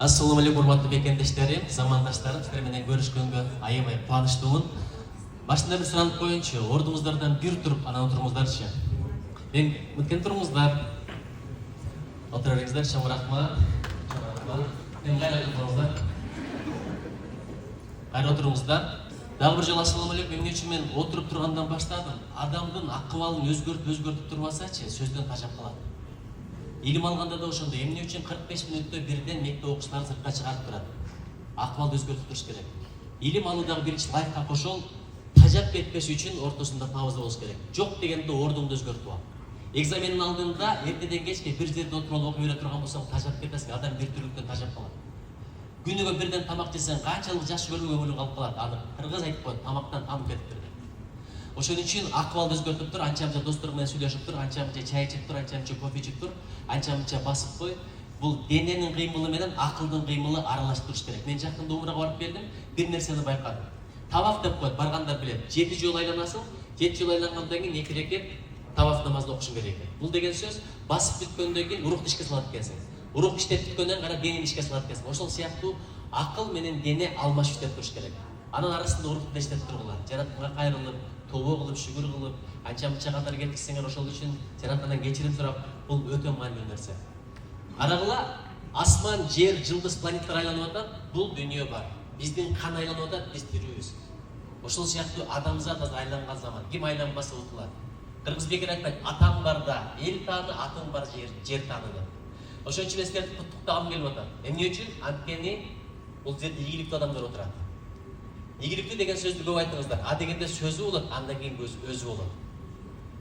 Assalamu alaikum урматтуу бекендештерим, замандаштарым, силер менен көрүшкөнгө аябай кубанычтуумун. Башында бир суранып коеюнчу, ордуңуздардан бир туруп анан отуруңуздарчы. Мен мынткен туруңуздар. Отура бериңиздер, чоң рахмат. Мен кайра отуруңуздар. Кайра отуруңуздар. Дагы бир жолу ассаламу алейкум. Эмне үчүн мен отуруп тургандан баштадым? Адамдын акыбалын өзгөртүп турбасачы, сөздөн тажап калат. Илим алганда да ошондой. Эмне үчүн 45 мүнөттө бирден мектеп окуучуларын сыртка чыгарып турат? Акыбалды өзгөртүп туруш керек. Илим алуудагы биринчи лайфка кошол, тажап кетпеш үчүн ортосунда табызы болуш керек. Жок дегенде ордуңду өзгөртүп ал. Экзаменин алдында эртеден кечке бир жерде отуруп алып окуп бере турган болсоң, тажап кетесиң. Адам бир түрлүктөн тажап калат. Күнүгө бирден тамак жесең, канчалык жакшы көрүүгө бөлүнүп калып калат. Аны кыргыз айтып коет, тамактан танып кетиптир деп. Ошон үчүн акыбалды өзгөртүп тур, анча-мынча достор менен сүйлөшүп тур, анча-мынча чай ичип тур, анча-мынча кофе ичип тур, анча-мынча басып кой. Бул дененин кыймылы менен акылдын кыймылы аралашып туруш керек. Мен жакында умрага барып келдим, бир нерсени байкадым. Таваф деп коет, баргандар билет. 7 жолу айланасың, 7 жолу айлангандан кийин 2 рекет таваф намазын окушуң керек экен. Бул деген сөз басып бүткөндөн кийин урухты ишке салат экенсиң. Урух иштеп бүткөндөн кара денени ишке салат экенсиң. Ошол сыяктуу акыл менен дене алмашып иштеп туруш керек. Анын арасында урухты да иштеп тургула. Жаратканга кайрылып, тобо кылып, шүгүр кылып, анча-мынча катар кеткизсеңер ошол үчүн Жараткандан кечирим сурап, бул өтө маанилүү нерсе. Арагыла асман, жер, жылдыз, планеттер айланып атат, бул дүйнө бар. Биздин кан айланып атат, биз тирүүбүз. Ошол сыяктуу адамзат азыр айланган заман. Ким айланбаса утулат. Кыргыз бекер айтпайт, атаң барда эл тааны, атың бар жер тааны деп. Ошон үчүн эскертип куттуктагым келип атат. Эмне үчүн? Анткени бул жерде ийгиликтүү адамдар отурат. Ийгиликтүү деген сөздү көп айтыңыздар. А дегенде сөзү болот, андан кийин өзү болот.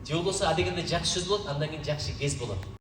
Же болбосо а дегенде жакшы сөз болот, андан кийин жакшы кез болот.